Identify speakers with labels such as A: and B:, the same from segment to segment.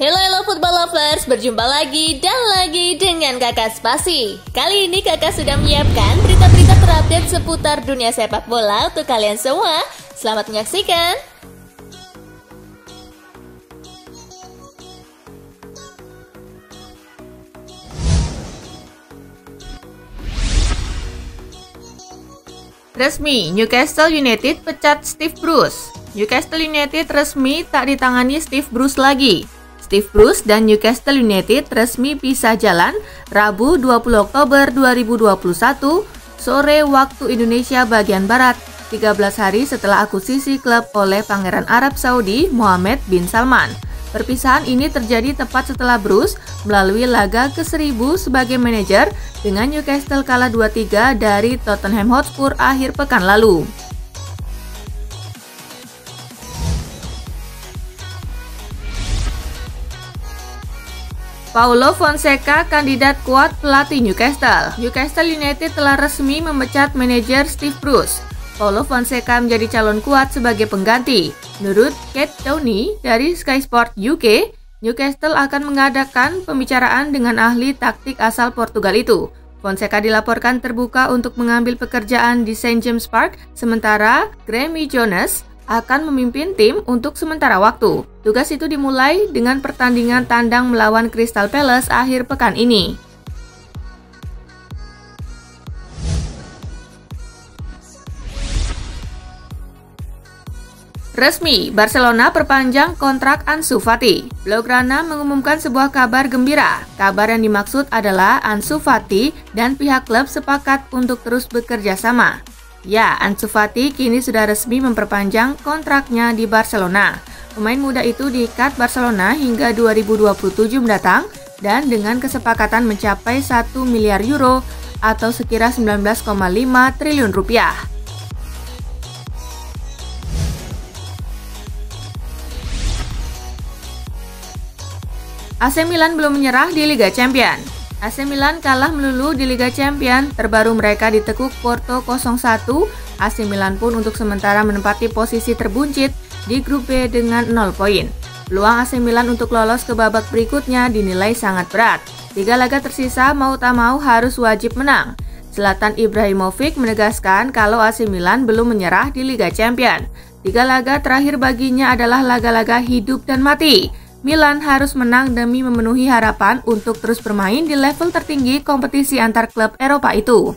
A: Hello football lovers, berjumpa lagi dan lagi dengan Kakak Spasi. Kali ini Kakak sudah menyiapkan berita-berita terupdate seputar dunia sepak bola untuk kalian semua. Selamat menyaksikan. Resmi, Newcastle United pecat Steve Bruce. Newcastle United resmi tak ditangani Steve Bruce lagi. Steve Bruce dan Newcastle United resmi pisah jalan Rabu 20 Oktober 2021 sore waktu Indonesia bagian Barat, 13 hari setelah akuisisi klub oleh Pangeran Arab Saudi Mohammed bin Salman. Perpisahan ini terjadi tepat setelah Bruce melalui laga ke-1000 sebagai manajer dengan Newcastle kalah 2-3 dari Tottenham Hotspur akhir pekan lalu. Paulo Fonseca kandidat kuat pelatih Newcastle. Newcastle United telah resmi memecat manajer Steve Bruce. Paulo Fonseca menjadi calon kuat sebagai pengganti. Menurut Kate Downey dari Sky Sport UK, Newcastle akan mengadakan pembicaraan dengan ahli taktik asal Portugal itu. Fonseca dilaporkan terbuka untuk mengambil pekerjaan di St. James Park, sementara Graeme Jones akan memimpin tim untuk sementara waktu. Tugas itu dimulai dengan pertandingan tandang melawan Crystal Palace akhir pekan ini. Resmi, Barcelona perpanjang kontrak Ansu Fati. Blaugrana mengumumkan sebuah kabar gembira. Kabar yang dimaksud adalah Ansu Fati dan pihak klub sepakat untuk terus bekerja sama. Ya, Ansu Fati kini sudah resmi memperpanjang kontraknya di Barcelona. Pemain muda itu diikat Barcelona hingga 2027 mendatang dan dengan kesepakatan mencapai 1 miliar euro atau sekira 19,5 triliun rupiah. AC Milan belum menyerah di Liga Champions. AC Milan kalah melulu di Liga Champions, terbaru mereka ditekuk Porto 0-1. AC Milan pun untuk sementara menempati posisi terbuncit di grup B dengan 0 poin. Peluang AC Milan untuk lolos ke babak berikutnya dinilai sangat berat. 3 laga tersisa mau tak mau harus wajib menang. Zlatan Ibrahimovic menegaskan kalau AC Milan belum menyerah di Liga Champions. 3 laga terakhir baginya adalah laga-laga hidup dan mati. Milan harus menang demi memenuhi harapan untuk terus bermain di level tertinggi kompetisi antar klub Eropa itu.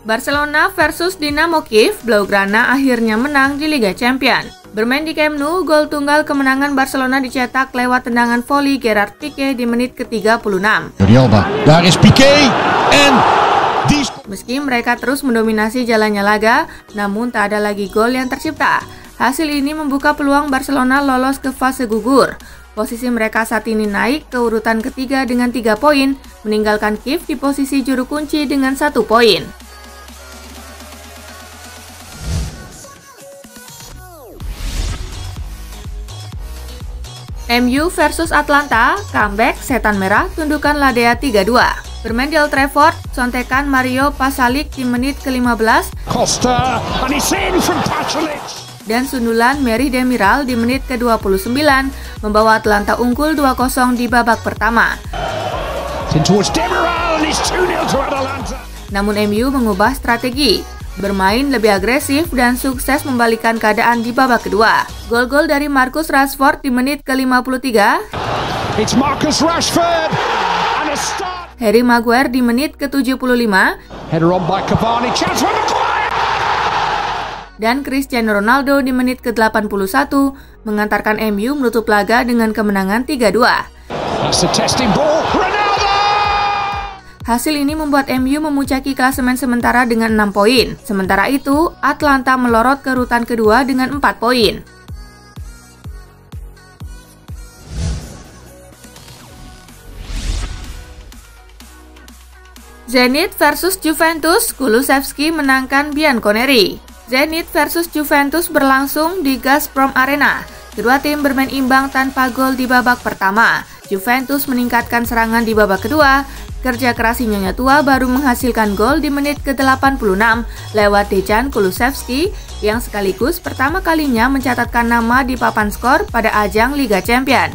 A: Barcelona versus Dinamo Kiev, Blaugrana akhirnya menang di Liga Champions. Bermain di Camp Nou, gol tunggal kemenangan Barcelona dicetak lewat tendangan voli Gerard Piqué di menit ke-36.
B: Daar is Piqué en
A: Meski mereka terus mendominasi jalannya laga, namun tak ada lagi gol yang tercipta. Hasil ini membuka peluang Barcelona lolos ke fase gugur. Posisi mereka saat ini naik ke urutan ketiga dengan 3 poin, meninggalkan Kiev di posisi juru kunci dengan 1 poin. MU versus Atlanta, comeback setan merah tundukan Ladea 3-2. Bermain di Old Trafford, sontekan Mario Pasalic di menit ke-15
B: Costa and it's in from Pasalic.
A: Dan sundulan Merih Demiral di menit ke-29 membawa Atlanta unggul 2-0 di babak pertama. Namun MU mengubah strategi, bermain lebih agresif dan sukses membalikan keadaan di babak kedua. Gol-gol dari Marcus Rashford di menit ke-53,
B: It's Marcus Rashford and a start.
A: Harry Maguire di menit ke-75,
B: Header on by Cavani, chance for Maguire.
A: Dan Cristiano Ronaldo di menit ke-81 mengantarkan MU menutup laga dengan kemenangan 3-2.
B: That's the testing ball. Ronaldo!
A: Hasil ini membuat MU memuncaki klasemen sementara dengan 6 poin. Sementara itu, Atlanta melorot ke urutan kedua dengan 4 poin. Zenit versus Juventus, Kulusevski menangkan Bianconeri. Zenit versus Juventus berlangsung di Gazprom Arena. Kedua tim bermain imbang tanpa gol di babak pertama. Juventus meningkatkan serangan di babak kedua. Kerja keras Nyonya Tua baru menghasilkan gol di menit ke-86 lewat Dejan Kulusevski yang sekaligus pertama kalinya mencatatkan nama di papan skor pada ajang Liga Champions.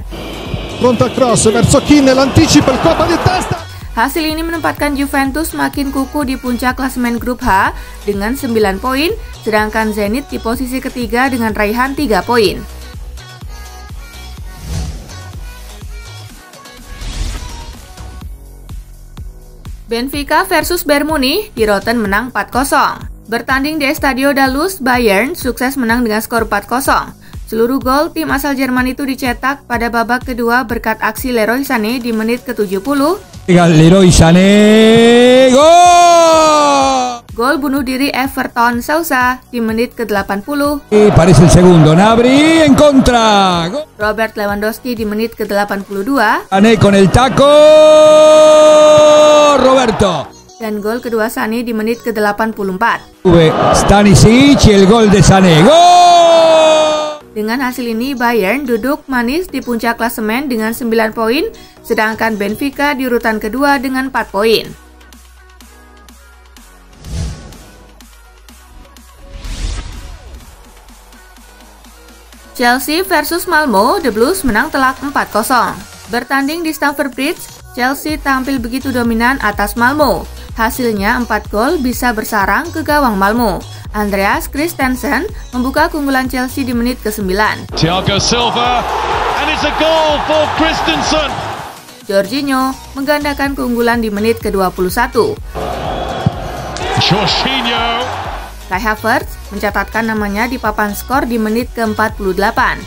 B: Pronta cross verso Keane, l'anticipo, il colpo di testa.
A: Hasil ini menempatkan Juventus makin kukuh di puncak klasemen grup H dengan 9 poin, sedangkan Zenit di posisi ketiga dengan raihan 3 poin. Benfica versus Bayern Munich, di Rotten menang 4-0. Bertanding di Estadio da Luz, Bayern sukses menang dengan skor 4-0. Seluruh gol tim asal Jerman itu dicetak pada babak kedua berkat aksi Leroy Sané di menit ke-70.
C: Leroy Sané, gol!
A: Gol bunuh diri Everton Sousa di menit ke-80.
C: Parece el segundo, Gnabry en contra.
A: Robert Lewandowski di menit ke-82.
C: Sané con el taco, Roberto.
A: Dan gol kedua Sané di menit ke-84.
C: Stanisic, el gol de Sané, gol!
A: Dengan hasil ini, Bayern duduk manis di puncak klasemen dengan 9 poin, sedangkan Benfica di urutan kedua dengan 4 poin. Chelsea versus Malmo, The Blues menang telak 4-0. Bertanding di Stamford Bridge, Chelsea tampil begitu dominan atas Malmo. Hasilnya 4 gol bisa bersarang ke gawang Malmo. Andreas Christensen membuka keunggulan Chelsea di menit ke-9.
B: Thiago Silva, and it's a goal for Christensen.
A: Jorginho menggandakan keunggulan di menit ke-21.
B: Jorginho.
A: Kai Havertz mencatatkan namanya di papan skor di menit ke-48.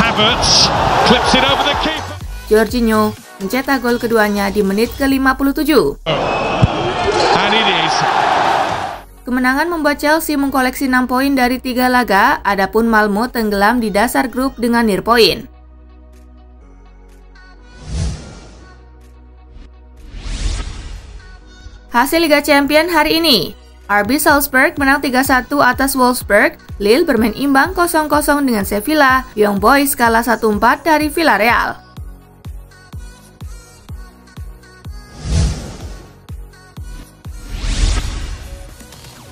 B: Havertz clips it over the keeper.
A: Jorginho mencetak gol keduanya di menit ke-57.
B: And it is.
A: Kemenangan membuat Chelsea mengkoleksi 6 poin dari 3 laga, adapun Malmo tenggelam di dasar grup dengan nil poin. Hasil Liga Champions hari ini, RB Salzburg menang 3-1 atas Wolfsburg, Lille bermain imbang 0-0 dengan Sevilla, Young Boys kalah 1-4 dari Villarreal.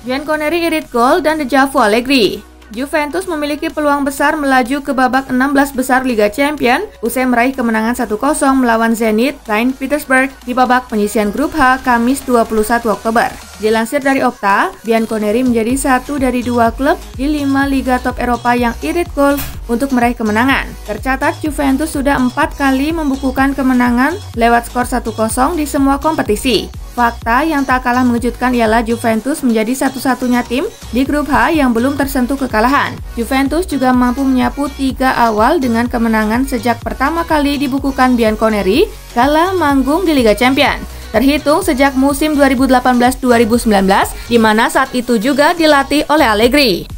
A: Bianconeri irit gol dan dejavu Allegri. Juventus memiliki peluang besar melaju ke babak 16 besar Liga Champions usai meraih kemenangan 1-0 melawan Zenit Saint Petersburg di babak penyisihan grup H Kamis 21 Oktober. Dilansir dari Opta, Bianconeri menjadi satu dari 2 klub di 5 liga top Eropa yang irit gol untuk meraih kemenangan. Tercatat Juventus sudah 4 kali membukukan kemenangan lewat skor 1-0 di semua kompetisi. Fakta yang tak kalah mengejutkan ialah Juventus menjadi satu-satunya tim di grup H yang belum tersentuh kekalahan. Juventus juga mampu menyapu 3 awal dengan kemenangan sejak pertama kali dibukukan Bianconeri kala manggung di Liga Champions. Terhitung sejak musim 2018-2019, di mana saat itu juga dilatih oleh Allegri.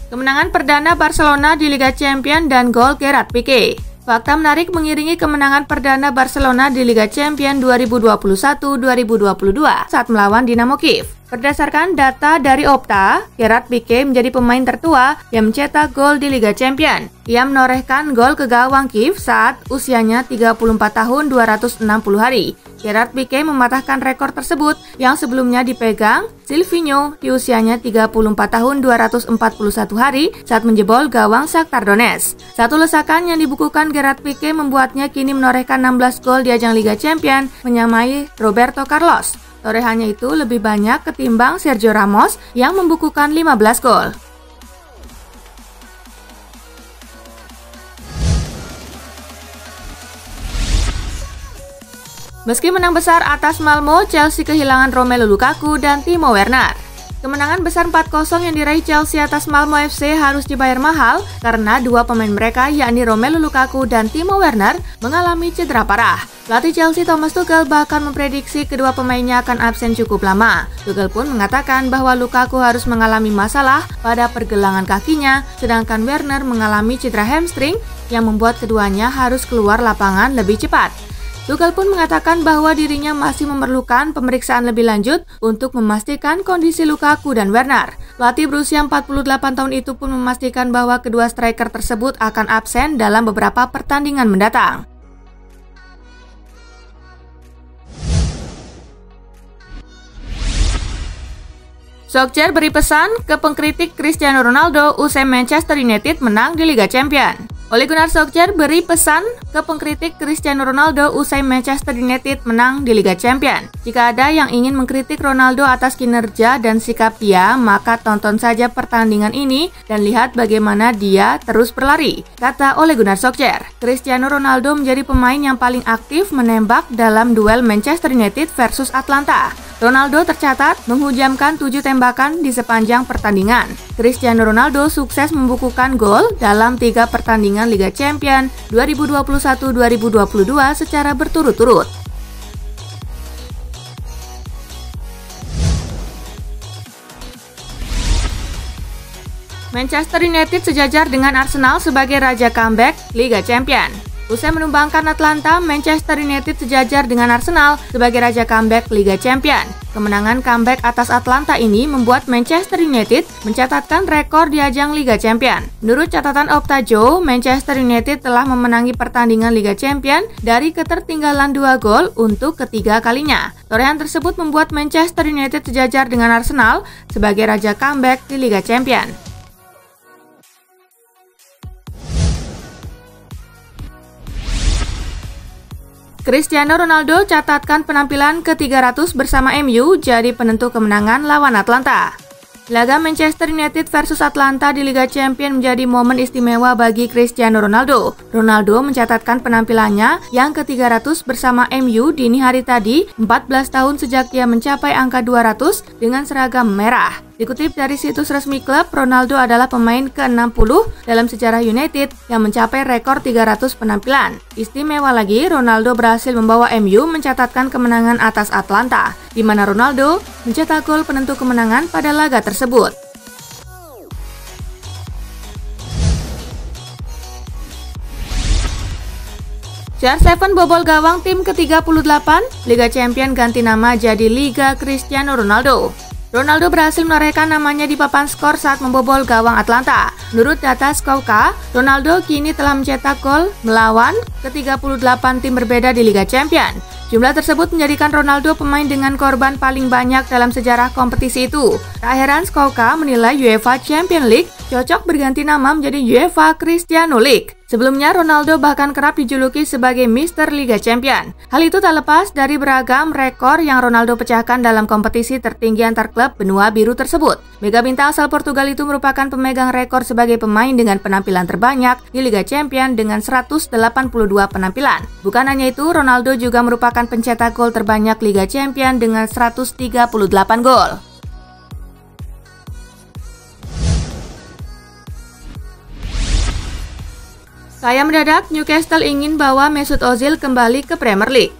A: Kemenangan perdana Barcelona di Liga Champions dan gol Gerard Pique. Fakta menarik mengiringi kemenangan perdana Barcelona di Liga Champions 2021-2022 saat melawan Dinamo Kiev. Berdasarkan data dari Opta, Gerard Pique menjadi pemain tertua yang mencetak gol di Liga Champions. Ia menorehkan gol ke gawang Kiev saat usianya 34 tahun 260 hari. Gerard Pique mematahkan rekor tersebut yang sebelumnya dipegang Silvinho di usianya 34 tahun 241 hari saat menjebol gawang Shakhtar Donetsk. Satu lesakan yang dibukukan Gerard Pique membuatnya kini menorehkan 16 gol di ajang Liga Champions, menyamai Roberto Carlos. Torehannya itu lebih banyak ketimbang Sergio Ramos yang membukukan 15 gol. Meski menang besar atas Malmo, Chelsea kehilangan Romelu Lukaku dan Timo Werner. Kemenangan besar 4-0 yang diraih Chelsea atas Malmo FC harus dibayar mahal karena 2 pemain mereka yakni Romelu Lukaku dan Timo Werner mengalami cedera parah. Pelatih Chelsea Thomas Tuchel bahkan memprediksi kedua pemainnya akan absen cukup lama. Tuchel pun mengatakan bahwa Lukaku harus mengalami masalah pada pergelangan kakinya, sedangkan Werner mengalami cedera hamstring yang membuat keduanya harus keluar lapangan lebih cepat. Tuchel pun mengatakan bahwa dirinya masih memerlukan pemeriksaan lebih lanjut untuk memastikan kondisi Lukaku dan Werner. Pelatih berusia 48 tahun itu pun memastikan bahwa kedua striker tersebut akan absen dalam beberapa pertandingan mendatang. Solskjaer beri pesan ke pengkritik Cristiano Ronaldo usai Manchester United menang di Liga Champions. Ole Gunnar Solskjaer beri pesan ke pengkritik Cristiano Ronaldo usai Manchester United menang di Liga Champions. Jika ada yang ingin mengkritik Ronaldo atas kinerja dan sikap dia, maka tonton saja pertandingan ini dan lihat bagaimana dia terus berlari, kata Ole Gunnar Solskjaer. Cristiano Ronaldo menjadi pemain yang paling aktif menembak dalam duel Manchester United versus Atlanta. Ronaldo tercatat menghujamkan 7 tembakan di sepanjang pertandingan. Cristiano Ronaldo sukses membukukan gol dalam 3 pertandingan Liga Champions 2021-2022 secara berturut-turut. Manchester United sejajar dengan Arsenal sebagai raja comeback Liga Champions. Usai menumbangkan Atlanta, Manchester United sejajar dengan Arsenal sebagai raja comeback Liga Champions. Kemenangan comeback atas Atlanta ini membuat Manchester United mencatatkan rekor di ajang Liga Champions. Menurut catatan Opta Joe, Manchester United telah memenangi pertandingan Liga Champions dari ketertinggalan 2 gol untuk ketiga kalinya. Torehan tersebut membuat Manchester United sejajar dengan Arsenal sebagai raja comeback di Liga Champions. Cristiano Ronaldo catatkan penampilan ke-300 bersama MU jadi penentu kemenangan lawan Atlanta. Laga Manchester United versus Atlanta di Liga Champions menjadi momen istimewa bagi Cristiano Ronaldo. Ronaldo mencatatkan penampilannya yang ke-300 bersama MU dini hari tadi, 14 tahun sejak ia mencapai angka 200 dengan seragam merah. Dikutip dari situs resmi klub, Ronaldo adalah pemain ke-60 dalam sejarah United yang mencapai rekor 300 penampilan. Istimewa lagi, Ronaldo berhasil membawa MU mencatatkan kemenangan atas Atlanta, di mana Ronaldo mencetak gol penentu kemenangan pada laga tersebut. CR7 bobol gawang tim ke-38, Liga Champions ganti nama jadi Liga Cristiano Ronaldo. Ronaldo berhasil menorehkan namanya di papan skor saat membobol gawang Atlanta. Menurut data Scouka, Ronaldo kini telah mencetak gol melawan ke-38 tim berbeda di Liga Champions. Jumlah tersebut menjadikan Ronaldo pemain dengan korban paling banyak dalam sejarah kompetisi itu. Tak heran Scouka menilai UEFA Champions League cocok berganti nama menjadi UEFA Cristiano League. Sebelumnya, Ronaldo bahkan kerap dijuluki sebagai Mister Liga Champions. Hal itu tak lepas dari beragam rekor yang Ronaldo pecahkan dalam kompetisi tertinggi antar klub benua biru tersebut. Mega bintang asal Portugal itu merupakan pemegang rekor sebagai pemain dengan penampilan terbanyak di Liga Champions dengan 182 penampilan. Bukan hanya itu, Ronaldo juga merupakan pencetak gol terbanyak Liga Champions dengan 138 gol. Kaya mendadak, Newcastle ingin bawa Mesut Ozil kembali ke Premier League.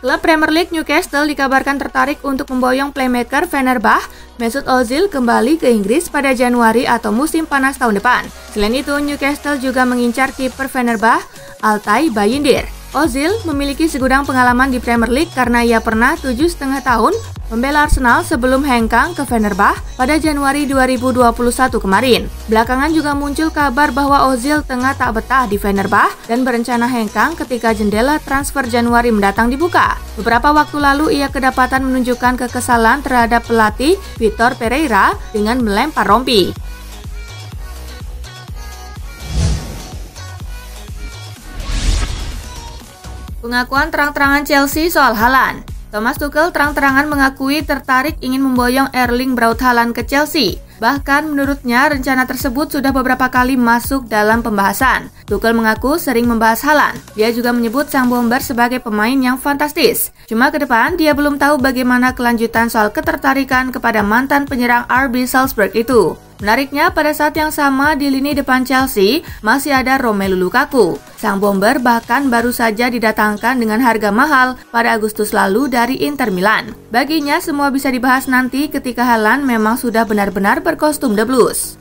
A: Klub Premier League Newcastle dikabarkan tertarik untuk memboyong playmaker Fenerbahce Mesut Ozil kembali ke Inggris pada Januari atau musim panas tahun depan. Selain itu, Newcastle juga mengincar kiper Fenerbahce Altay Bayindir. Ozil memiliki segudang pengalaman di Premier League karena ia pernah 7,5 tahun membela Arsenal sebelum hengkang ke Fenerbahce pada Januari 2021 kemarin. Belakangan juga muncul kabar bahwa Ozil tengah tak betah di Fenerbahce dan berencana hengkang ketika jendela transfer Januari mendatang dibuka. Beberapa waktu lalu ia kedapatan menunjukkan kekesalan terhadap pelatih Vitor Pereira dengan melempar rompi. Pengakuan terang-terangan Chelsea soal Haaland. Thomas Tuchel terang-terangan mengakui tertarik ingin memboyong Erling Braut Haaland ke Chelsea. Bahkan menurutnya rencana tersebut sudah beberapa kali masuk dalam pembahasan. Tuchel mengaku sering membahas Haaland. Dia juga menyebut sang bomber sebagai pemain yang fantastis. Cuma ke depan dia belum tahu bagaimana kelanjutan soal ketertarikan kepada mantan penyerang RB Salzburg itu. Menariknya, pada saat yang sama di lini depan Chelsea masih ada Romelu Lukaku. Sang bomber bahkan baru saja didatangkan dengan harga mahal pada Agustus lalu dari Inter Milan. Baginya semua bisa dibahas nanti ketika Haaland memang sudah benar-benar berkostum The Blues.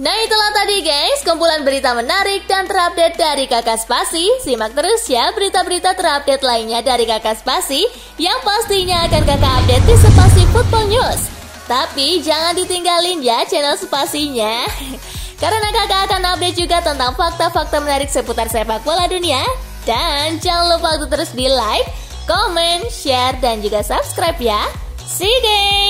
D: Nah itulah tadi guys, kumpulan berita menarik dan terupdate dari Kakak Spasi. Simak terus ya berita-berita terupdate lainnya dari Kakak Spasi yang pastinya akan Kakak update di Spasi Football News. Tapi jangan ditinggalin ya channel Spasinya, karena Kakak akan update juga tentang fakta-fakta menarik seputar sepak bola dunia. Dan jangan lupa untuk terus di like, comment, share, dan juga subscribe ya. See you guys!